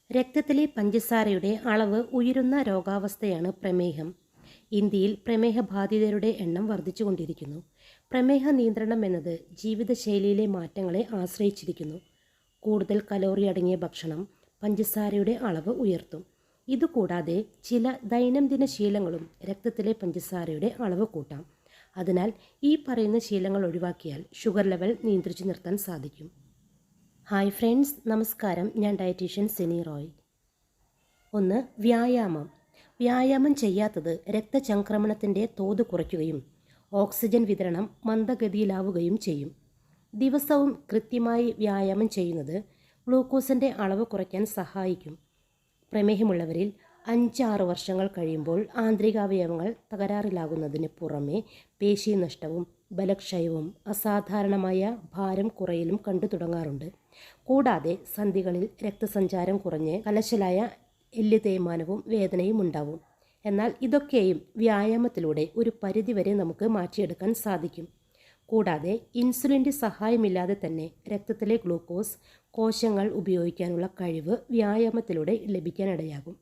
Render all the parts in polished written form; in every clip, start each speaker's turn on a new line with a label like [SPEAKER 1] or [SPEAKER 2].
[SPEAKER 1] രക്തത്തിലെ പഞ്ചസാരയുടെ അളവ് ഉയരുന്ന രോഗാവസ്ഥയാണ് പ്രമേഹം. ഇന്ത്യയിൽ പ്രമേഹബാധിതരുടെ എണ്ണം വർദ്ധിച്ചുകൊണ്ടിരിക്കുന്നു. പ്രമേഹ നിയന്ത്രണം എന്നത് ജീവിതശൈലിയിലെ മാറ്റങ്ങളെ ആശ്രയിച്ചിരിക്കുന്നു. കൂടുതൽ കലോറി അടങ്ങിയ ഭക്ഷണം പഞ്ചസാരയുടെ അളവ് ഉയർത്തും. ഇതുകൂടാതെ ചില ദൈനംദിന ശീലങ്ങളും രക്തത്തിലെ പഞ്ചസാരയുടെ അളവ് കൂട്ടാം. അതിനാൽ ഈ പറയുന്ന ശീലങ്ങൾ ഒഴിവാക്കിയാൽ ഷുഗർ ലെവൽ നിയന്ത്രിച്ചു നിർത്താൻ സാധിക്കും. ഹായ് ഫ്രണ്ട്സ്, നമസ്കാരം. ഞാൻ ഡയറ്റീഷ്യൻ സിനി റോയ്. 1. വ്യായാമം ചെയ്യാത്തത് രക്തചംക്രമണത്തിൻ്റെ തോത് കുറയ്ക്കുകയും ഓക്സിജൻ വിതരണം മന്ദഗതിയിലാവുകയും ചെയ്യും. ദിവസവും കൃത്യമായി വ്യായാമം ചെയ്യുന്നത് ഗ്ലൂക്കോസിൻ്റെ അളവ് കുറയ്ക്കാൻ സഹായിക്കും. പ്രമേഹമുള്ളവരിൽ 5-6 വർഷങ്ങൾ കഴിയുമ്പോൾ ആന്തരികാവയവങ്ങൾ തകരാറിലാകുന്നതിന് പുറമെ പേശീനഷ്ടവും ബലക്ഷയവും അസാധാരണമായ ഭാരം കുറയലും കണ്ടു തുടങ്ങാറുണ്ട്. കൂടാതെ സന്ധികളിൽ രക്തസഞ്ചാരം കുറഞ്ഞ് കലശലായ എല്ല് തേയ്മാനവും വേദനയും ഉണ്ടാവും. എന്നാൽ ഇതൊക്കെയും വ്യായാമത്തിലൂടെ ഒരു പരിധിവരെ നമുക്ക് മാറ്റിയെടുക്കാൻ സാധിക്കും. കൂടാതെ ഇൻസുലിൻ്റെ സഹായമില്ലാതെ തന്നെ രക്തത്തിലെ ഗ്ലൂക്കോസ് കോശങ്ങൾ ഉപയോഗിക്കാനുള്ള കഴിവ് വ്യായാമത്തിലൂടെ ലഭിക്കാനിടയാകും.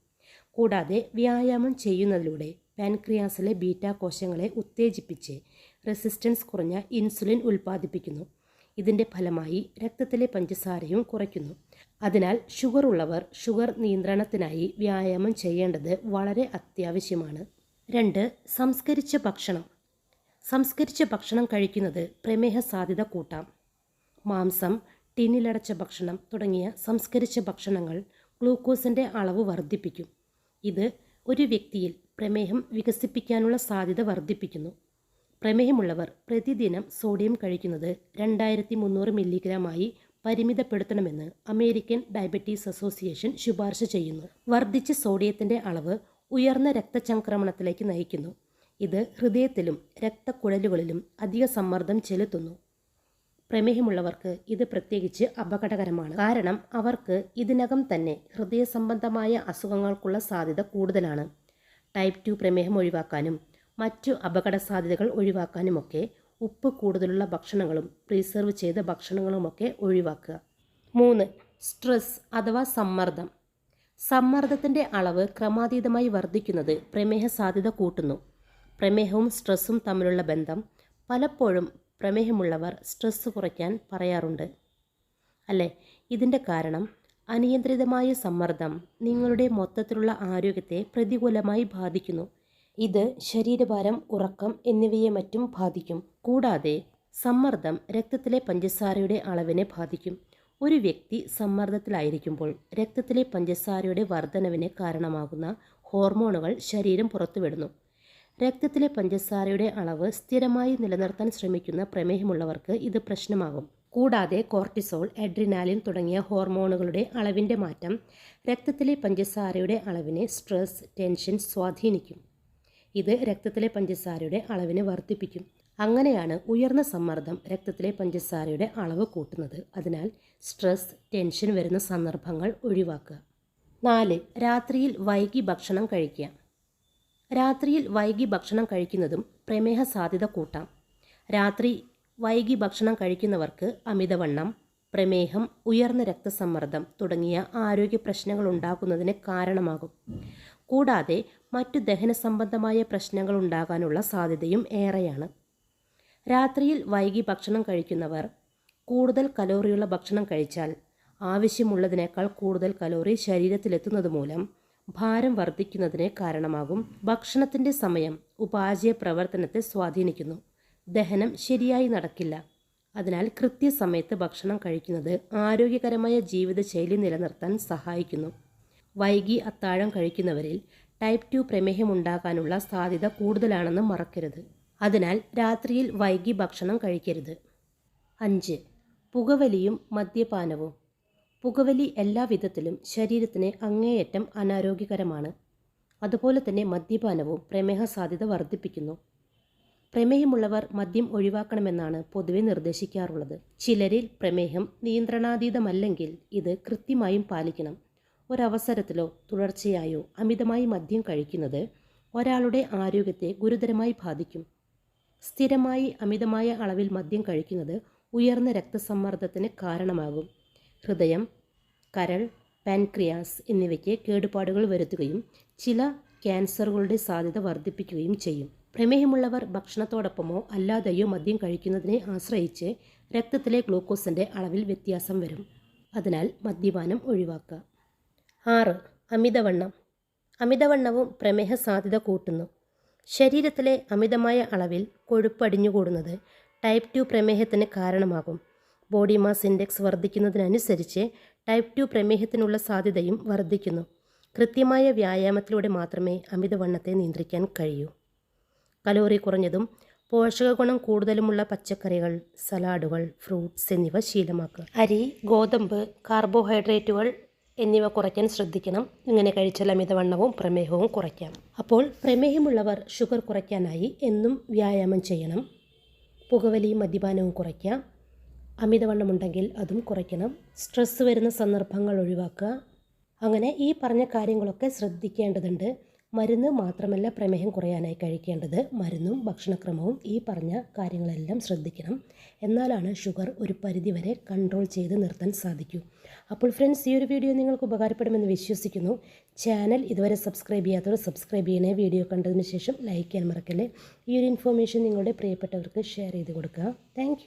[SPEAKER 1] കൂടാതെ വ്യായാമം ചെയ്യുന്നതിലൂടെ പാൻക്രിയാസിലെ ബീറ്റാ കോശങ്ങളെ ഉത്തേജിപ്പിച്ച് റെസിസ്റ്റൻസ് കുറഞ്ഞ ഇൻസുലിൻ ഉൽപ്പാദിപ്പിക്കുന്നു. ഇതിൻ്റെ ഫലമായി രക്തത്തിലെ പഞ്ചസാരയും കുറയ്ക്കുന്നു. അതിനാൽ ഷുഗർ ഉള്ളവർ ഷുഗർ നിയന്ത്രണത്തിനായി വ്യായാമം ചെയ്യേണ്ടത് വളരെ അത്യാവശ്യമാണ്. 2. സംസ്കരിച്ച ഭക്ഷണം കഴിക്കുന്നത് പ്രമേഹ സാധ്യത കൂട്ടാം. മാംസം, ടിന്നിലടച്ച ഭക്ഷണം തുടങ്ങിയ സംസ്കരിച്ച ഭക്ഷണങ്ങൾ ഗ്ലൂക്കോസിൻ്റെ അളവ് വർദ്ധിപ്പിക്കും. ഇത് ഒരു വ്യക്തിയിൽ പ്രമേഹം വികസിപ്പിക്കാനുള്ള സാധ്യത വർദ്ധിപ്പിക്കുന്നു. പ്രമേഹമുള്ളവർ പ്രതിദിനം സോഡിയം കഴിക്കുന്നത് 2300 മില്ലിഗ്രാമായി പരിമിതപ്പെടുത്തണമെന്ന് അമേരിക്കൻ ഡയബറ്റീസ് അസോസിയേഷൻ ശുപാർശ ചെയ്യുന്നു. വർദ്ധിച്ച സോഡിയത്തിൻ്റെ അളവ് ഉയർന്ന രക്തചംക്രമണത്തിലേക്ക് നയിക്കുന്നു. ഇത് ഹൃദയത്തിലും രക്തക്കുഴലുകളിലും അധിക സമ്മർദ്ദം ചെലുത്തുന്നു. പ്രമേഹമുള്ളവർക്ക് ഇത് പ്രത്യേകിച്ച് അപകടകരമാണ്. കാരണം അവർക്ക് ഇതിനകം തന്നെ ഹൃദയ സംബന്ധമായ അസുഖങ്ങൾക്കുള്ള സാധ്യത കൂടുതലാണ്. ടൈപ്പ് 2 പ്രമേഹം ഒഴിവാക്കാനും മറ്റു അപകട സാധ്യതകൾ ഒഴിവാക്കാനുമൊക്കെ ഉപ്പ് കൂടുതലുള്ള ഭക്ഷണങ്ങളും പ്രിസർവ് ചെയ്ത ഭക്ഷണങ്ങളുമൊക്കെ ഒഴിവാക്കുക. 3. സ്ട്രെസ് അഥവാ സമ്മർദ്ദം. സമ്മർദ്ദത്തിൻ്റെ അളവ് ക്രമാതീതമായി വർദ്ധിക്കുന്നത് പ്രമേഹ സാധ്യത കൂട്ടുന്നു. പ്രമേഹവും സ്ട്രെസ്സും തമ്മിലുള്ള ബന്ധം പലപ്പോഴും പ്രമേഹമുള്ളവർ സ്ട്രെസ് കുറയ്ക്കാൻ പറയാറുണ്ട്, അല്ലേ? ഇതിൻ്റെ കാരണം അനിയന്ത്രിതമായ സമ്മർദ്ദം നിങ്ങളുടെ മൊത്തത്തിലുള്ള ആരോഗ്യത്തെ പ്രതികൂലമായി ബാധിക്കുന്നു. ഇത് ശരീരഭാരം, ഉറക്കം എന്നിവയെ മറ്റും ബാധിക്കും. കൂടാതെ സമ്മർദ്ദം രക്തത്തിലെ പഞ്ചസാരയുടെ അളവിനെ ബാധിക്കും. ഒരു വ്യക്തി സമ്മർദ്ദത്തിലായിരിക്കുമ്പോൾ രക്തത്തിലെ പഞ്ചസാരയുടെ വർധനവിന് കാരണമാകുന്ന ഹോർമോണുകൾ ശരീരം പുറത്തുവിടുന്നു. രക്തത്തിലെ പഞ്ചസാരയുടെ അളവ് സ്ഥിരമായി നിലനിർത്താൻ ശ്രമിക്കുന്ന പ്രമേഹമുള്ളവർക്ക് ഇത് പ്രശ്നമാകും. കൂടാതെ കോർട്ടിസോൾ, അഡ്രിനാലിൻ തുടങ്ങിയ ഹോർമോണുകളുടെ അളവിൻ്റെ മാറ്റം രക്തത്തിലെ പഞ്ചസാരയുടെ അളവിനെ സ്ട്രെസ്, ടെൻഷൻ സ്വാധീനിക്കും. ഇത് രക്തത്തിലെ പഞ്ചസാരയുടെ അളവിനെ വർദ്ധിപ്പിക്കും. അങ്ങനെയാണ് ഉയർന്ന സമ്മർദ്ദം രക്തത്തിലെ പഞ്ചസാരയുടെ അളവ് കൂട്ടുന്നത്. അതിനാൽ സ്ട്രെസ്, ടെൻഷൻ വരുന്ന സന്ദർഭങ്ങൾ ഒഴിവാക്കുക. 4. രാത്രിയിൽ വൈകി ഭക്ഷണം കഴിക്കുക. രാത്രിയിൽ വൈകി ഭക്ഷണം കഴിക്കുന്നതും പ്രമേഹ സാധ്യത കൂട്ടാം. രാത്രി വൈകി ഭക്ഷണം കഴിക്കുന്നവർക്ക് അമിതവണ്ണം, പ്രമേഹം, ഉയർന്ന രക്തസമ്മർദ്ദം തുടങ്ങിയ ആരോഗ്യ പ്രശ്നങ്ങൾ ഉണ്ടാകുന്നതിന് കാരണമാകും. കൂടാതെ മറ്റു ദഹന സംബന്ധമായ പ്രശ്നങ്ങൾ ഉണ്ടാകാനുള്ള സാധ്യതയും ഏറെയാണ്. രാത്രിയിൽ വൈകി ഭക്ഷണം കഴിക്കുന്നവർ കൂടുതൽ കലോറിയുള്ള ഭക്ഷണം കഴിച്ചാൽ ആവശ്യമുള്ളതിനേക്കാൾ കൂടുതൽ കലോറി ശരീരത്തിലെത്തുന്നത് മൂലം ഭാരം വർദ്ധിക്കുന്നതിന് കാരണമാകും. ഭക്ഷണത്തിൻ്റെ സമയം ഉപാചയ പ്രവർത്തനത്തെ സ്വാധീനിക്കുന്നു. ദഹനം ശരിയായി നടക്കില്ല. അതിനാൽ കൃത്യസമയത്ത് ഭക്ഷണം കഴിക്കുന്നത് ആരോഗ്യകരമായ ജീവിതശൈലി നിലനിർത്താൻ സഹായിക്കുന്നു. വൈകി അത്താഴം കഴിക്കുന്നവരിൽ ടൈപ്പ് 2 പ്രമേഹം ഉണ്ടാകാനുള്ള സാധ്യത കൂടുതലാണെന്ന് മറക്കരുത്. അതിനാൽ രാത്രിയിൽ വൈകി ഭക്ഷണം കഴിക്കരുത്. 5. പുകവലിയും മദ്യപാനവും. പുകവലി എല്ലാ വിധത്തിലും ശരീരത്തിന് അങ്ങേയറ്റം അനാരോഗ്യകരമാണ്. അതുപോലെ തന്നെ മദ്യപാനവും പ്രമേഹ സാധ്യത വർദ്ധിപ്പിക്കുന്നു. പ്രമേഹമുള്ളവർ മദ്യം ഒഴിവാക്കണമെന്നാണ് പൊതുവെ നിർദ്ദേശിക്കാറുള്ളത്. ചിലരിൽ പ്രമേഹം നിയന്ത്രണാതീതമല്ലെങ്കിൽ ഇത് കൃത്യമായും പാലിക്കണം. ഒരവസരത്തിലോ തുടർച്ചയായോ അമിതമായി മദ്യം കഴിക്കുന്നത് ഒരാളുടെ ആരോഗ്യത്തെ ഗുരുതരമായി ബാധിക്കും. സ്ഥിരമായി അമിതമായ അളവിൽ മദ്യം കഴിക്കുന്നത് ഉയർന്ന രക്തസമ്മർദ്ദത്തിന് കാരണമാകും. ഹൃദയം, കരൾ, പാൻക്രിയാസ് എന്നിവയ്ക്ക് കേടുപാടുകൾ വരുത്തുകയും ചില ക്യാൻസറുകളുടെ സാധ്യത വർദ്ധിപ്പിക്കുകയും ചെയ്യും. പ്രമേഹമുള്ളവർ ഭക്ഷണത്തോടൊപ്പമോ അല്ലാതെയോ മദ്യം കഴിക്കുന്നതിനെ ആശ്രയിച്ച് രക്തത്തിലെ ഗ്ലൂക്കോസിൻ്റെ അളവിൽ വ്യത്യാസം വരും. അതിനാൽ മദ്യപാനം ഒഴിവാക്കുക. 6. അമിതവണ്ണം. അമിതവണ്ണവും പ്രമേഹ സാധ്യത കൂട്ടുന്നു. ശരീരത്തിലെ അമിതമായ അളവിൽ കൊഴുപ്പ് അടിഞ്ഞുകൂടുന്നത് ടൈപ്പ് 2 പ്രമേഹത്തിന് കാരണമാകും. ബോഡി മാസ് ഇൻഡെക്സ് വർദ്ധിക്കുന്നതിനനുസരിച്ച് ടൈപ്പ് 2 പ്രമേഹത്തിനുള്ള സാധ്യതയും വർദ്ധിക്കുന്നു. കൃത്യമായ വ്യായാമത്തിലൂടെ മാത്രമേ അമിതവണ്ണത്തെ നിയന്ത്രിക്കാൻ കഴിയൂ. കലോറി കുറഞ്ഞതും പോഷകഗുണം കൂടുതലുമുള്ള പച്ചക്കറികൾ, സലാഡുകൾ, ഫ്രൂട്ട്സ് എന്നിവ ശീലമാക്കുക. അരി, ഗോതമ്പ്, കാർബോഹൈഡ്രേറ്റുകൾ എന്നിവ കുറയ്ക്കാൻ ശ്രദ്ധിക്കണം. ഇങ്ങനെ കഴിച്ചാൽ അമിതവണ്ണവും പ്രമേഹവും കുറയ്ക്കാം. അപ്പോൾ പ്രമേഹമുള്ളവർ ഷുഗർ കുറയ്ക്കാനായി എന്നും വ്യായാമം ചെയ്യണം. പുകവലിയും മദ്യപാനവും കുറയ്ക്കാം. അമിതവണ്ണമുണ്ടെങ്കിൽ അതും കുറയ്ക്കണം. സ്ട്രെസ്സ് വരുന്ന സന്ദർഭങ്ങൾ ഒഴിവാക്കുക. അങ്ങനെ ഈ പറഞ്ഞ കാര്യങ്ങളൊക്കെ ശ്രദ്ധിക്കേണ്ടതുണ്ട്. മരുന്ന് മാത്രമല്ല പ്രമേഹം കുറയാനായി കഴിക്കേണ്ടത്. മരുന്നും ഭക്ഷണക്രമവും ഈ പറഞ്ഞ കാര്യങ്ങളെല്ലാം ശ്രദ്ധിക്കണം. എന്നാലാണ് ഷുഗർ ഒരു പരിധിവരെ കൺട്രോൾ ചെയ്ത് നിർത്താൻ സാധിക്കൂ. അപ്പോൾ ഫ്രണ്ട്സ്, ഈ ഒരു വീഡിയോ നിങ്ങൾക്ക് ഉപകാരപ്പെടുമെന്ന് വിശ്വസിക്കുന്നു. ചാനൽ ഇതുവരെ സബ്സ്ക്രൈബ് ചെയ്യാത്തവർ സബ്സ്ക്രൈബ് ചെയ്യണേ. വീഡിയോ കണ്ടതിന് ശേഷം ലൈക്ക് ചെയ്യാൻ മറക്കല്ലേ. ഈ ഒരു ഇൻഫോർമേഷൻ നിങ്ങളുടെ പ്രിയപ്പെട്ടവർക്ക് ഷെയർ ചെയ്ത് കൊടുക്കുക. താങ്ക്